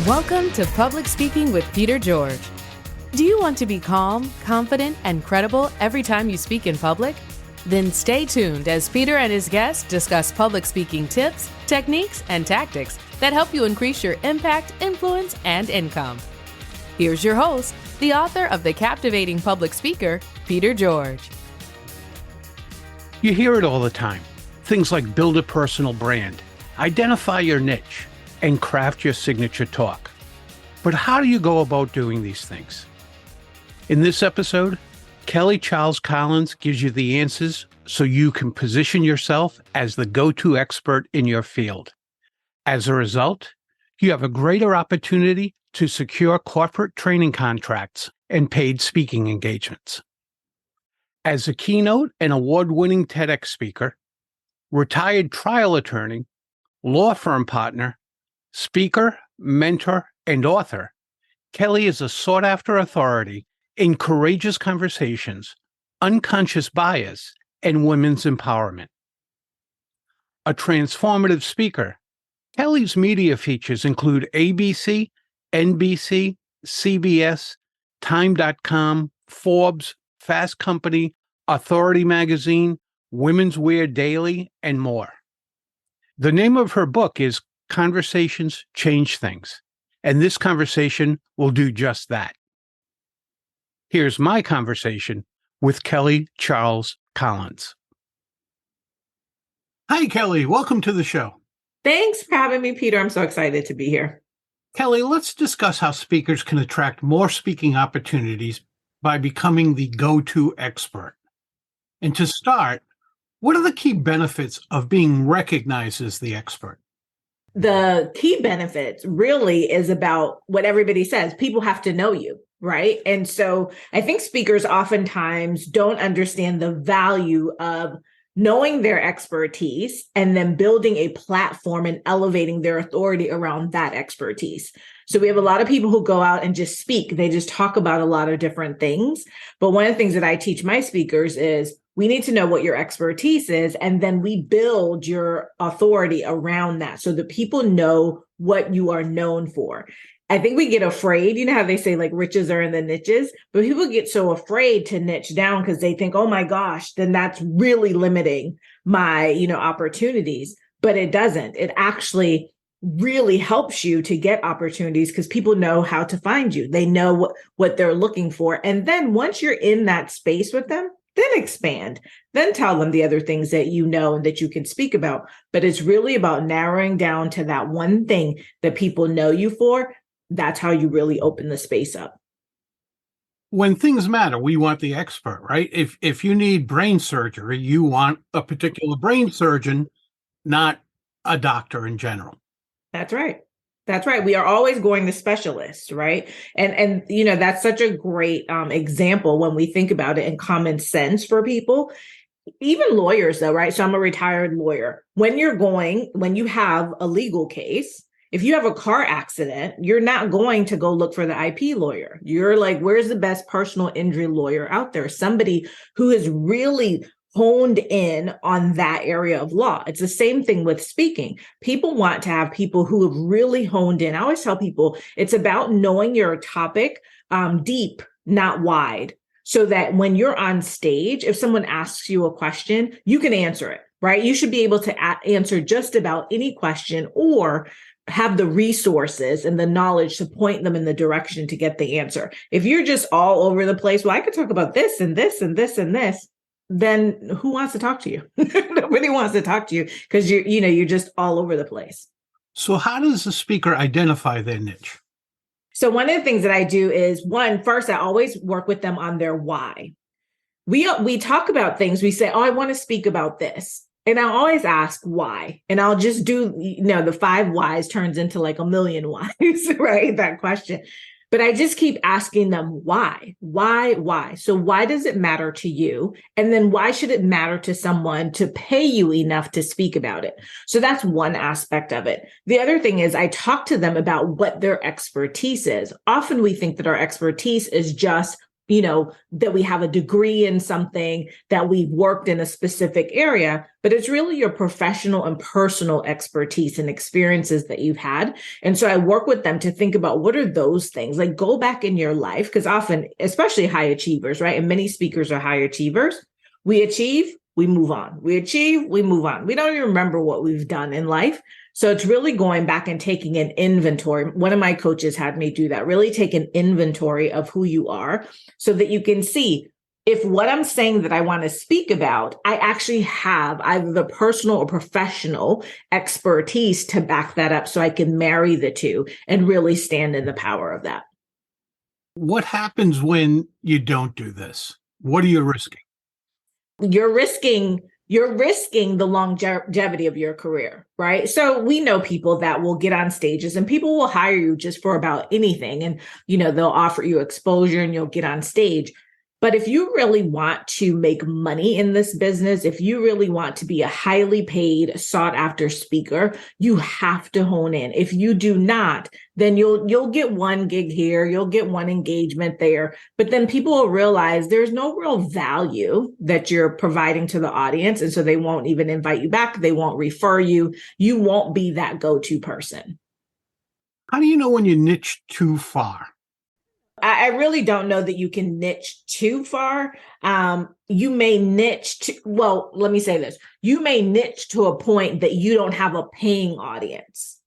Welcome to Public Speaking with Peter George. Do you want to be calm, confident, and credible every time you speak in public? Then stay tuned as Peter and his guests discuss public speaking tips, techniques, and tactics that help you increase your impact, influence, and income. Here's your host, the author of The Captivating Public Speaker, Peter George. You hear it all the time. Things like build a personal brand, identify your niche, and craft your signature talk. But how do you go about doing these things? In this episode, Kelly Charles Collins gives you the answers so you can position yourself as the go-to expert in your field. As a result, you have a greater opportunity to secure corporate training contracts and paid speaking engagements. As a keynote and award-winning TEDx speaker, retired trial attorney, law firm partner, speaker, mentor, and author, Kelly is a sought-after authority in courageous conversations, unconscious bias, and women's empowerment. A transformative speaker, Kelly's media features include ABC, NBC, CBS, Time.com, Forbes, Fast Company, Authority Magazine, Women's Wear Daily, and more. The name of her book is Conversations Change Things, and this conversation will do just that. Here's my conversation with Kelly Charles Collins. Hi, Kelly. Welcome to the show. Thanks for having me, Peter. I'm so excited to be here. Kelly, let's discuss how speakers can attract more speaking opportunities by becoming the go-to expert. And to start, what are the key benefits of being recognized as the expert? The key benefits really is about what everybody says. People have to know you, right? And so I think speakers oftentimes don't understand the value of knowing their expertise and then building a platform and elevating their authority around that expertise. So we have a lot of people who go out and just speak. They just talk about a lot of different things. But one of the things that I teach my speakers is we need to know what your expertise is, and then we build your authority around that so that people know what you are known for. I think we get afraid, you know how they say like riches are in the niches, but people get so afraid to niche down because they think, oh my gosh, then that's really limiting my, opportunities. But it doesn't. It actually really helps you to get opportunities because people know how to find you. They know what they're looking for. And then once you're in that space with them, then expand, then tell them the other things that you know and that you can speak about. But it's really about narrowing down to that one thing that people know you for. That's how you really open the space up. When things matter, we want the expert, right? If you need brain surgery, you want a particular brain surgeon, not a doctor in general. That's right. That's right. We are always going to specialists, right? And that's such a great example when we think about it in common sense for people, even lawyers though, right? So I'm a retired lawyer. When you have a legal case, if you have a car accident, you're not going to go look for the IP lawyer. You're like, where's the best personal injury lawyer out there? Somebody who has really honed in on that area of law. It's the same thing with speaking. People want to have people who have really honed in. I always tell people it's about knowing your topic deep, not wide, so that when you're on stage, if someone asks you a question, you can answer it, right? You should be able to answer just about any question or have the resources and the knowledge to point them in the direction to get the answer. If you're just all over the place, well, I could talk about this and this and this and this, then who wants to talk to you? Nobody wants to talk to you because you're just all over the place. So how does the speaker identify their niche? So one of the things that I do is first, I always work with them on their why. We talk about things. We say, oh, I want to speak about this. And I always ask why. And I'll just do, the 5 whys turns into like a million whys, right? That question. But I just keep asking them why. So why does it matter to you? And then why should it matter to someone to pay you enough to speak about it? So that's one aspect of it. The other thing is I talk to them about what their expertise is. Often we think that our expertise is just that we have a degree in something, that we've worked in a specific area, but it's really your professional and personal expertise and experiences that you've had. And so I work with them to think about what are those things, like go back in your life, because often, especially high achievers, right? And many speakers are high achievers. We achieve, we move on. We achieve, we move on. We don't even remember what we've done in life. So it's really going back and taking an inventory. One of my coaches had me do that, really take an inventory of who you are so that you can see if what I'm saying that I want to speak about, I actually have either the personal or professional expertise to back that up so I can marry the two and really stand in the power of that. What happens when you don't do this? What are you risking? You're risking the longevity of your career, right? So we know people that will get on stages and people will hire you just for about anything. And, they'll offer you exposure and you'll get on stage. But if you really want to make money in this business, if you really want to be a highly paid, sought after speaker, you have to hone in. If you do not, then you'll get one gig here, you'll get one engagement there, but then people will realize there's no real value that you're providing to the audience. And so they won't even invite you back. They won't refer you. You won't be that go-to person. How do you know when you niche too far? I really don't know that you can niche too far. You may niche let me say this. You may niche to a point that you don't have a paying audience,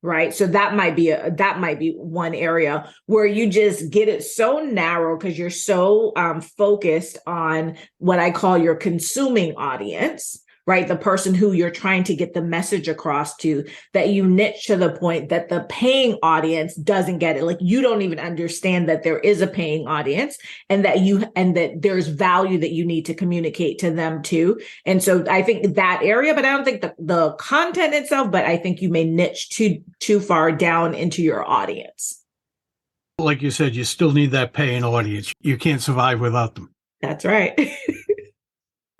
right? So that might be one area where you just get it so narrow because you're so focused on what I call your consuming audience, right? The person who you're trying to get the message across to, that you niche to the point that the paying audience doesn't get it. Like you don't even understand that there is a paying audience and that there's value that you need to communicate to them too. And so I think that area, but I don't think the content itself, but I think you may niche too far down into your audience. Like you said, you still need that paying audience. You can't survive without them. That's right.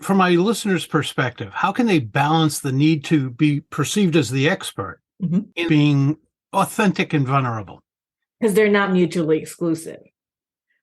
From my listeners' perspective, how can they balance the need to be perceived as the expert in being authentic and vulnerable? Because they're not mutually exclusive,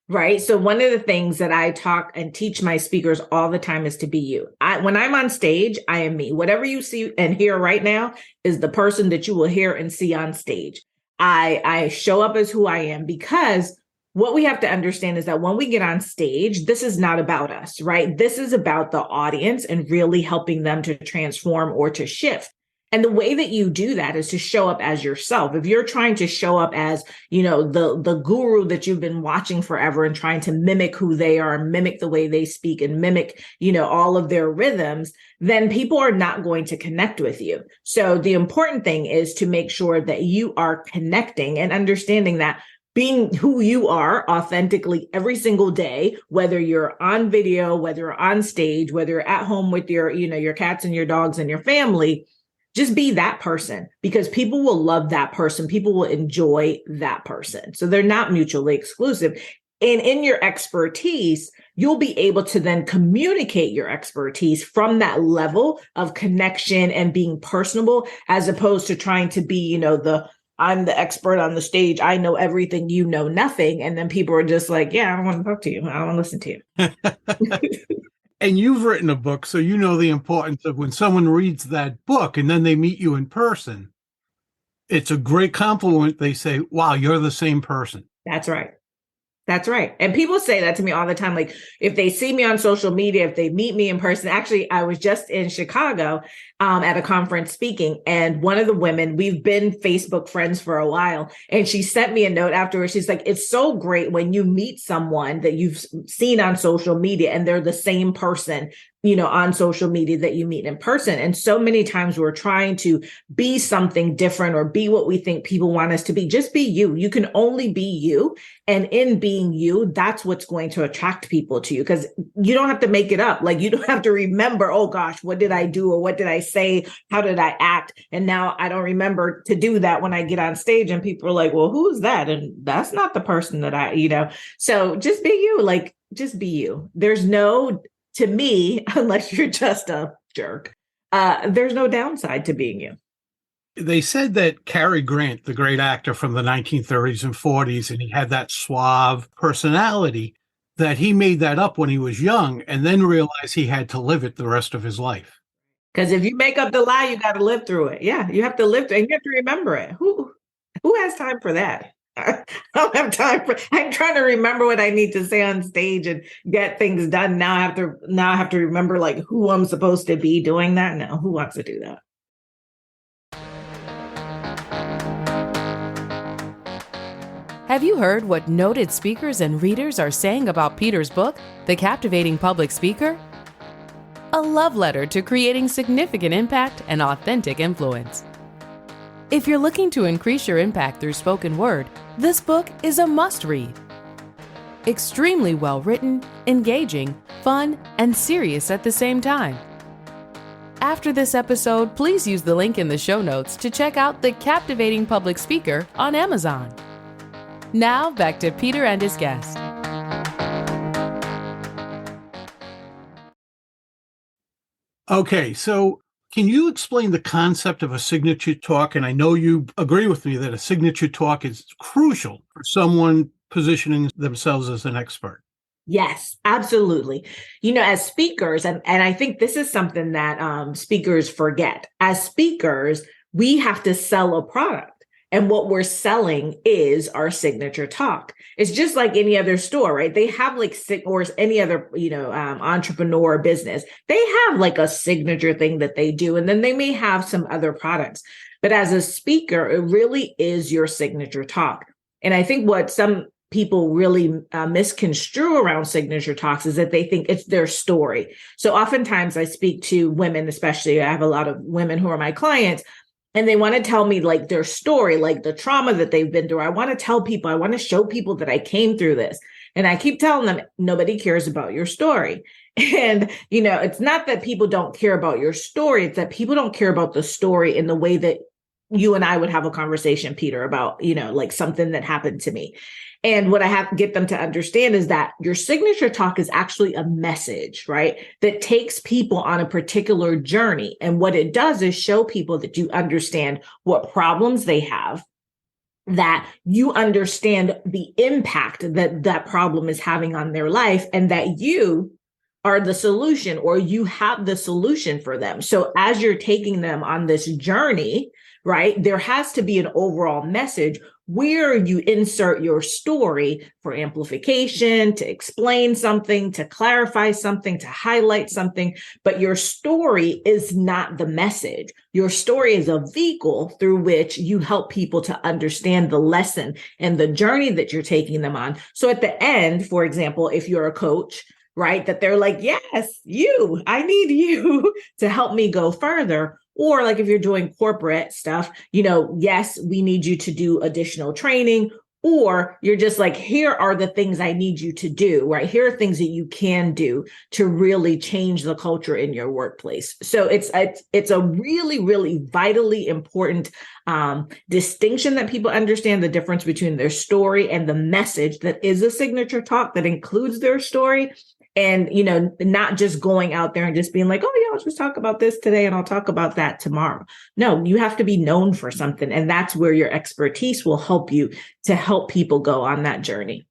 right? So one of the things that I talk and teach my speakers all the time is to be you. When I'm on stage, I am me. Whatever you see and hear right now is the person that you will hear and see on stage. I show up as who I am because what we have to understand is that when we get on stage, this is not about us, right? This is about the audience and really helping them to transform or to shift. And the way that you do that is to show up as yourself. If you're trying to show up as, the guru that you've been watching forever and trying to mimic who they are and mimic the way they speak and mimic, all of their rhythms, then people are not going to connect with you. So the important thing is to make sure that you are connecting and understanding that being who you are authentically every single day, whether you're on video, whether you're on stage, whether you're at home with your cats and your dogs and your family, just be that person because people will love that person. People will enjoy that person. So they're not mutually exclusive. And in your expertise, you'll be able to then communicate your expertise from that level of connection and being personable, as opposed to trying to be, I'm the expert on the stage. I know everything, you know nothing. And then people are just like, yeah, I don't want to talk to you. I don't want to listen to you. And you've written a book, so you know the importance of when someone reads that book and then they meet you in person. It's a great compliment. They say, wow, you're the same person. That's right. That's right. And people say that to me all the time. Like if they see me on social media, if they meet me in person, actually, I was just in Chicago at a conference speaking. And one of the women, we've been Facebook friends for a while. And she sent me a note afterwards. She's like, it's so great when you meet someone that you've seen on social media and they're the same person, on social media that you meet in person. And so many times we're trying to be something different or be what we think people want us to be. Just be you. You can only be you. And in being you, that's what's going to attract people to you because you don't have to make it up. Like you don't have to remember, oh gosh, what did I do? Or what did I say? How did I act? And now I don't remember to do that when I get on stage and people are like, well, who's that? And that's not the person that so just be you, just be you. There's no, to me, unless you're just a jerk, there's no downside to being you. They said that Cary Grant, the great actor from the 1930s and 40s, and he had that suave personality, that he made that up when he was young and then realized he had to live it the rest of his life. Because if you make up the lie, you got to live through it. Yeah, you have to live through it, and you have to remember it. Who has time for that? I don't have time for. I'm trying to remember what I need to say on stage and get things done. Now I have to remember like who I'm supposed to be doing that. No, who wants to do that? Have you heard what noted speakers and readers are saying about Peter's book, The Captivating Public Speaker? A love letter to creating significant impact and authentic influence. If you're looking to increase your impact through spoken word, this book is a must-read. Extremely well-written, engaging, fun, and serious at the same time. After this episode, please use the link in the show notes to check out The Captivating Public Speaker on Amazon. Now, back to Peter and his guest. Okay, so can you explain the concept of a signature talk? And I know you agree with me that a signature talk is crucial for someone positioning themselves as an expert. Yes, absolutely. As speakers, and I think this is something that speakers forget. As speakers, we have to sell a product. And what we're selling is our signature talk. It's just like any other store, right? They have or any other, entrepreneur business. They have like a signature thing that they do, and then they may have some other products. But as a speaker, it really is your signature talk. And I think what some people really misconstrue around signature talks is that they think it's their story. So oftentimes I speak to women, especially I have a lot of women who are my clients, and they want to tell me like their story, like the trauma that they've been through. I want to tell people, I want to show people that I came through this. And I keep telling them, nobody cares about your story. And, it's not that people don't care about your story. It's that people don't care about the story in the way that you and I would have a conversation, Peter, about, like something that happened to me. And what I have to get them to understand is that your signature talk is actually a message, right? That takes people on a particular journey. And what it does is show people that you understand what problems they have, that you understand the impact that that problem is having on their life, and that you are the solution, or you have the solution for them. So as you're taking them on this journey, right, there has to be an overall message where you insert your story for amplification, to explain something, to clarify something, to highlight something. But your story is not the message. Your story is a vehicle through which you help people to understand the lesson and the journey that you're taking them on. So at the end, for example, if you're a coach, right, that they're like, yes, I need you to help me go further. Or like if you're doing corporate stuff, yes, we need you to do additional training. Or you're just like, here are the things I need you to do, right? Here are things that you can do to really change the culture in your workplace. So it's a really, really vitally important distinction that people understand the difference between their story and the message that is a signature talk that includes their story. And, not just going out there and just being like, oh, yeah, I'll just talk about this today and I'll talk about that tomorrow. No, you have to be known for something. And that's where your expertise will help you to help people go on that journey.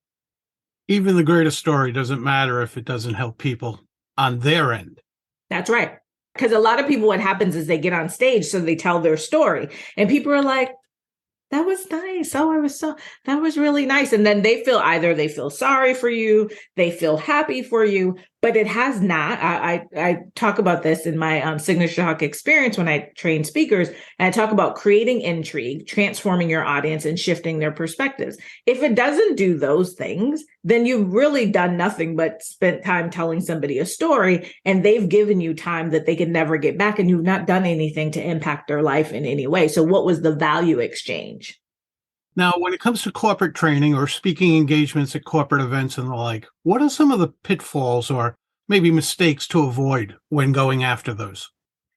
Even the greatest story doesn't matter if it doesn't help people on their end. That's right. Because a lot of people, what happens is they get on stage, so they tell their story and people are like, that was nice. Oh, that was really nice. And then they feel sorry for you. They feel happy for you, but it has not. I talk about this in my signature talk experience when I train speakers, and I talk about creating intrigue, transforming your audience, and shifting their perspectives. If it doesn't do those things, then you've really done nothing but spent time telling somebody a story, and they've given you time that they can never get back, and you've not done anything to impact their life in any way. So what was the value exchange? Now, when it comes to corporate training or speaking engagements at corporate events and the like, what are some of the pitfalls or maybe mistakes to avoid when going after those?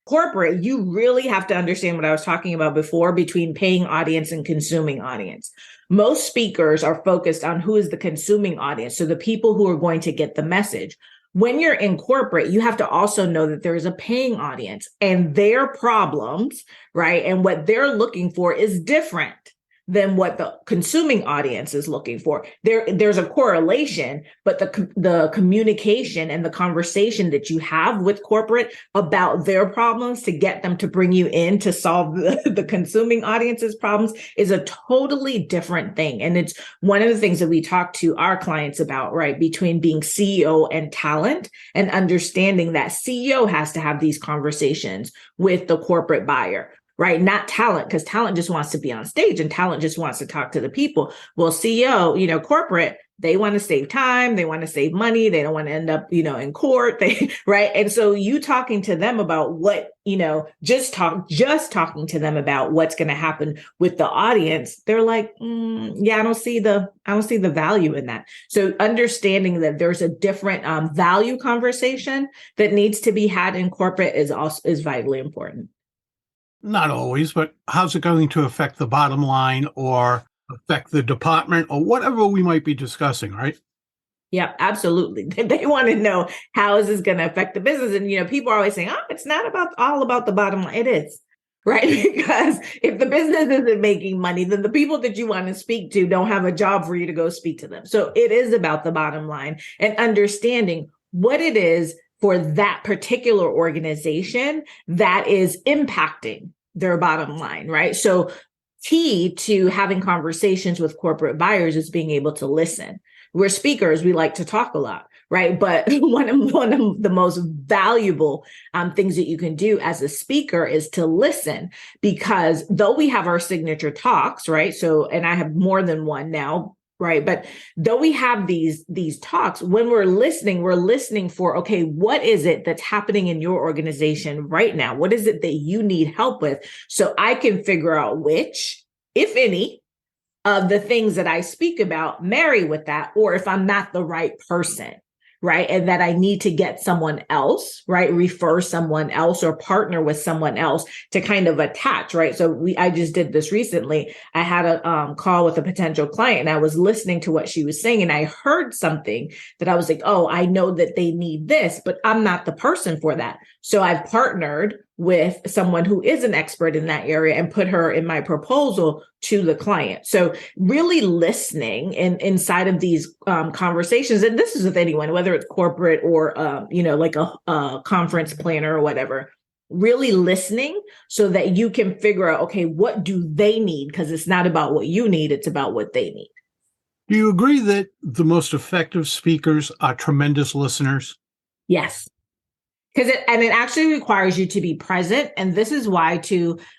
Corporate, you really have to understand what I was talking about before between paying audience and consuming audience. Most speakers are focused on who is the consuming audience, so the people who are going to get the message. When you're in corporate, you have to also know that there is a paying audience and their problems, right, and what they're looking for is different than what the consuming audience is looking for. There's a correlation, but the communication and the conversation that you have with corporate about their problems to get them to bring you in to solve the consuming audience's problems is a totally different thing. And it's one of the things that we talk to our clients about, right? Between being CEO and talent, and understanding that CEO has to have these conversations with the corporate buyer, right? Not talent, because talent just wants to be on stage and talent just wants to talk to the people. Well, CEO, corporate, they want to save time. They want to save money. They don't want to end up, in court. Right. And so you talking to them about what, just talking to them about what's going to happen with the audience. They're like, yeah, I don't see the value in that. So understanding that there's a different value conversation that needs to be had in corporate is vitally important. Not always, but how's it going to affect the bottom line or affect the department or whatever we might be discussing, right? Yeah, absolutely. They want to know, how is this going to affect the business? And, people are always saying, it's not all about the bottom line. It is, right? Because if the business isn't making money, then the people that you want to speak to don't have a job for you to go speak to them. So it is about the bottom line and understanding what it is for that particular organization that is impacting their bottom line, right? So key to having conversations with corporate buyers is being able to listen. We're speakers, we like to talk a lot, right? But one of the most valuable things that you can do as a speaker is to listen, because though we have our signature talks, right? So, and I have more than one now, right? But though we have these talks, when we're listening for, okay, what is it that's happening in your organization right now? What is it that you need help with? So I can figure out which, if any, of the things that I speak about marry with that, or if I'm not the right person, right? And that I need to get someone else, right? Refer someone else or partner with someone else to kind of attach, right? So I just did this recently. I had a call with a potential client and I was listening to what she was saying. And I heard something that I was like, oh, I know that they need this, but I'm not the person for that. So I've partnered with someone who is an expert in that area and put her in my proposal to the client. So really listening inside of these conversations, and this is with anyone, whether it's corporate or, like a conference planner or whatever, really listening so that you can figure out, okay, what do they need? Because it's not about what you need, it's about what they need. Do you agree that the most effective speakers are tremendous listeners? Yes. Because it actually requires you to be present. And this is why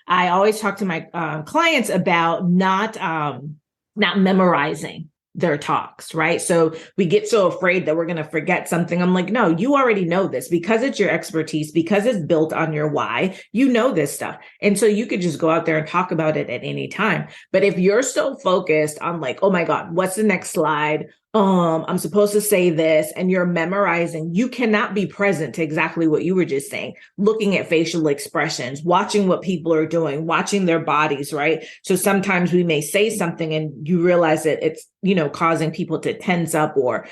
I always talk to my clients about not memorizing their talks, right? So we get so afraid that we're going to forget something. I'm like, no, you already know this because it's your expertise, because it's built on your why, you know this stuff. And so you could just go out there and talk about it at any time. But if you're so focused on like, oh my God, what's the next slide? I'm supposed to say this, and you're memorizing, you cannot be present to exactly what you were just saying, looking at facial expressions, watching what people are doing, watching their bodies, right? So sometimes we may say something and you realize that it's, causing people to tense up or,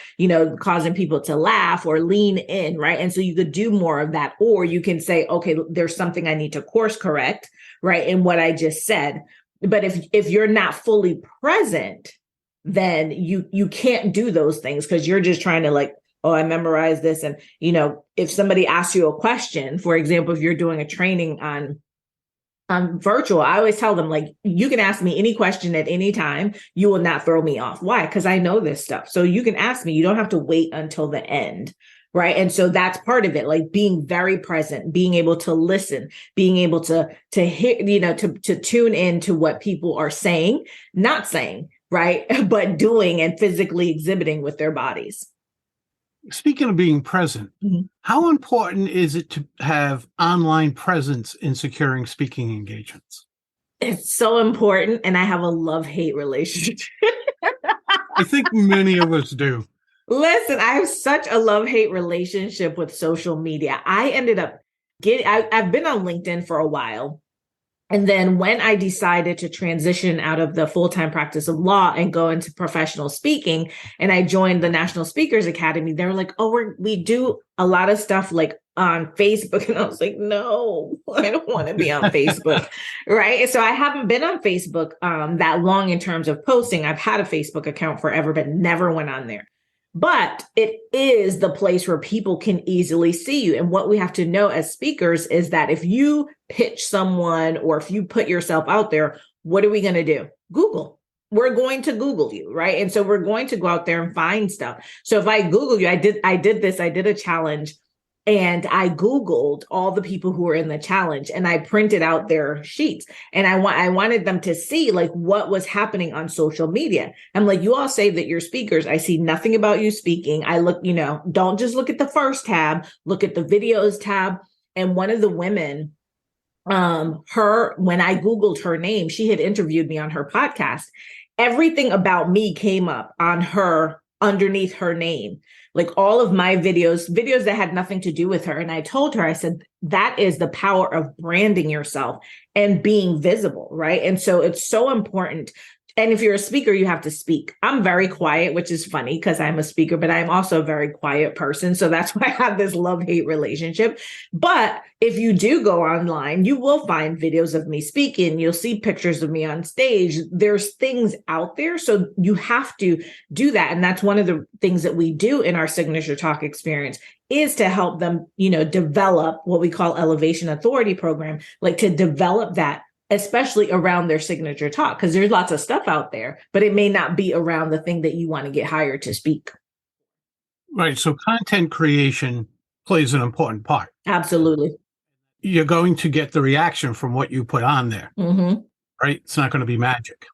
causing people to laugh or lean in, right? And so you could do more of that, or you can say, okay, there's something I need to course correct, right? In what I just said. But if you're not fully present, then you can't do those things because you're just trying to like, oh, I memorized this. And, if somebody asks you a question, for example, if you're doing a training on virtual, I always tell them, like, you can ask me any question at any time. You will not throw me off. Why? Because I know this stuff. So you can ask me. You don't have to wait until the end. Right. And so that's part of it, like being very present, being able to listen, being able to hear, to tune into what people are saying, not saying, right, but doing and physically exhibiting with their bodies. Speaking of being present, how important is it to have online presence in securing speaking engagements? It's so important. And I have a love-hate relationship. I think many of us do. Listen, I have such a love-hate relationship with social media. I ended up I've been on LinkedIn for a while. And then when I decided to transition out of the full-time practice of law and go into professional speaking, and I joined the National Speakers Academy, they were like, oh, we do a lot of stuff like on Facebook. And I was like, no, I don't want to be on Facebook. Right. And so I haven't been on Facebook that long in terms of posting. I've had a Facebook account forever, but never went on there. But it is the place where people can easily see you. And what we have to know as speakers is that if you pitch someone or if you put yourself out there, what are we going to do? Google. We're going to Google you, right? And so we're going to go out there and find stuff. So if I Google you, I did a challenge and I Googled all the people who were in the challenge and I printed out their sheets and I wanted them to see like what was happening on social media. I'm like, you all say that you're speakers. I see nothing about you speaking. I look, don't just look at the first tab, look at the videos tab. And one of the women, when I Googled her name, she had interviewed me on her podcast. Everything about me came up on her underneath her name, like all of my videos that had nothing to do with her. And I told her, I said, that is the power of branding yourself and being visible, right? And so it's so important. And if you're a speaker, you have to speak. I'm very quiet, which is funny because I'm a speaker, but I'm also a very quiet person. So that's why I have this love-hate relationship. But if you do go online, you will find videos of me speaking. You'll see pictures of me on stage. There's things out there. So you have to do that. And that's one of the things that we do in our signature talk experience is to help them, develop what we call elevation authority program, like to develop that, especially around their signature talk, because there's lots of stuff out there, but it may not be around the thing that you want to get hired to speak. Right. So content creation plays an important part. Absolutely. You're going to get the reaction from what you put on there, Mm-hmm. right? It's not going to be magic.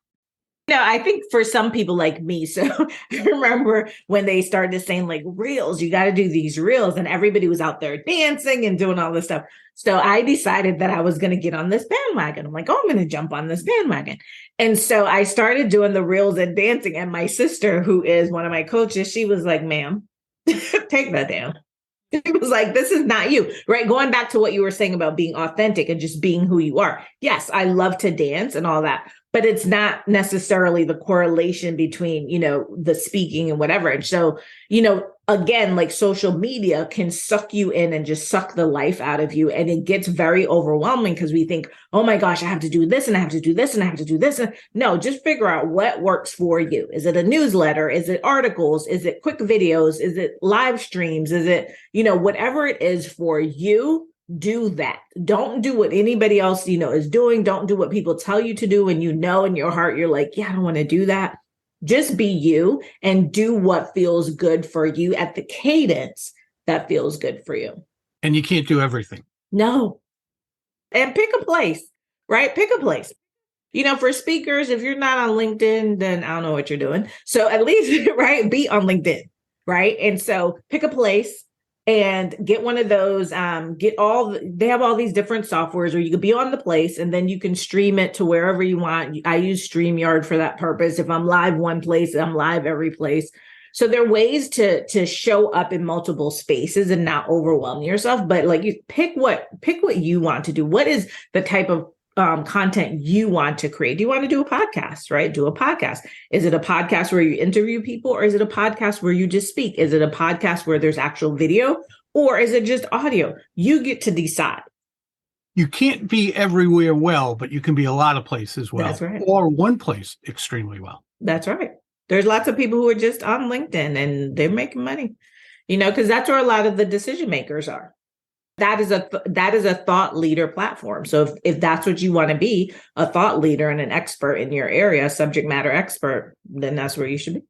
I think for some people like me, so I remember when they started saying like reels, you got to do these reels, and everybody was out there dancing and doing all this stuff. So I decided that I was going to get on this bandwagon. I'm like, oh, I'm going to jump on this bandwagon. And so I started doing the reels and dancing. And my sister, who is one of my coaches, she was like, ma'am, take that down. She was like, this is not you, right? Going back to what you were saying about being authentic and just being who you are. Yes, I love to dance and all that, but it's not necessarily the correlation between, the speaking and whatever. And so, again, like social media can suck you in and just suck the life out of you. And it gets very overwhelming because we think, oh my gosh, I have to do this and I have to do this and I have to do this. No, just figure out what works for you. Is it a newsletter? Is it articles? Is it quick videos? Is it live streams? Is it, whatever it is for you, do that. Don't do what anybody else, is doing. Don't do what people tell you to do. And in your heart, you're like, yeah, I don't want to do that. Just be you and do what feels good for you at the cadence that feels good for you. And you can't do everything. No. And pick a place, right? Pick a place. For speakers, if you're not on LinkedIn, then I don't know what you're doing. So at least, right, be on LinkedIn, right? And so pick a place and get one of those, they have all these different softwares where you could be on the place and then you can stream it to wherever you want. I use StreamYard for that purpose. If I'm live one place, I'm live every place. So there are ways to show up in multiple spaces and not overwhelm yourself, but like you pick what you want to do. What is the type of content you want to create? Do you want to do a podcast, right? Do a podcast. Is it a podcast where you interview people, or is it a podcast where you just speak? Is it a podcast where there's actual video, or is it just audio? You get to decide. You can't be everywhere well, but you can be a lot of places well. That's right. Or one place extremely well. That's right. There's lots of people who are just on LinkedIn and they're making money, because that's where a lot of the decision makers are. That is a thought leader platform. So if that's what you want to be, a thought leader and an expert in your area, subject matter expert, then that's where you should be.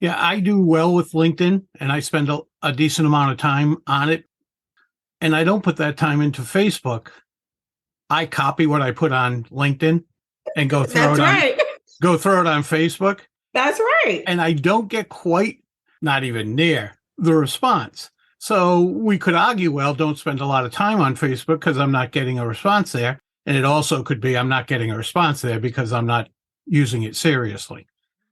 Yeah, I do well with LinkedIn and I spend a decent amount of time on it. And I don't put that time into Facebook. I copy what I put on LinkedIn and go throw it on Facebook. That's right. And I don't get quite, not even near the response. So we could argue, well, don't spend a lot of time on Facebook because I'm not getting a response there. And it also could be I'm not getting a response there because I'm not using it seriously.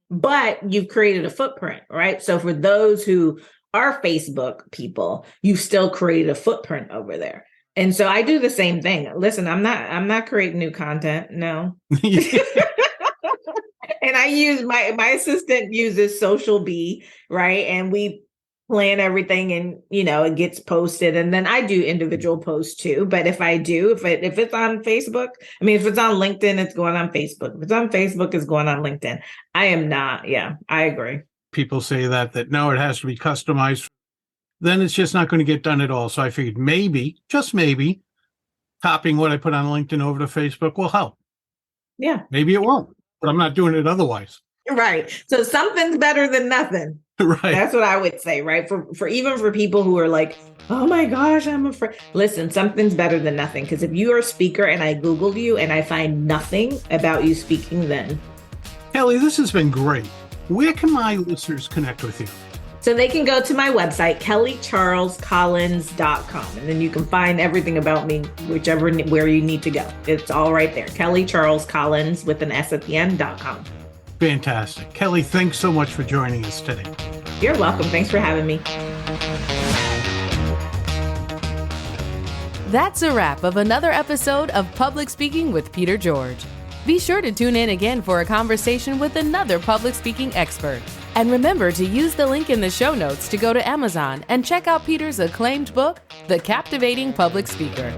But you've created a footprint, right? So for those who are Facebook people, you've still created a footprint over there. And so I do the same thing. Listen, I'm not creating new content. No. And I use my assistant uses Social Bee, right? And we plan everything and, it gets posted. And then I do individual posts too. But if it's on Facebook, if it's on LinkedIn, it's going on Facebook. If it's on Facebook, it's going on LinkedIn. I am not. Yeah, I agree. People say that no, it has to be customized. Then it's just not going to get done at all. So I figured maybe, just maybe, copying what I put on LinkedIn over to Facebook will help. Yeah. Maybe it won't, but I'm not doing it otherwise. Right. So something's better than nothing. Right. That's what I would say, right? For even for people who are like, oh my gosh, I'm afraid. Listen, something's better than nothing. Because if you are a speaker and I Googled you and I find nothing about you speaking, then. Kelly, this has been great. Where can my listeners connect with you? So they can go to my website, kellycharlescollins.com. And then you can find everything about me, where you need to go. It's all right there. kellycharlescollins with an S at the end.com. Fantastic. Kelly, thanks so much for joining us today. You're welcome. Thanks for having me. That's a wrap of another episode of Public Speaking with Peter George. Be sure to tune in again for a conversation with another public speaking expert. And remember to use the link in the show notes to go to Amazon and check out Peter's acclaimed book, The Captivating Public Speaker.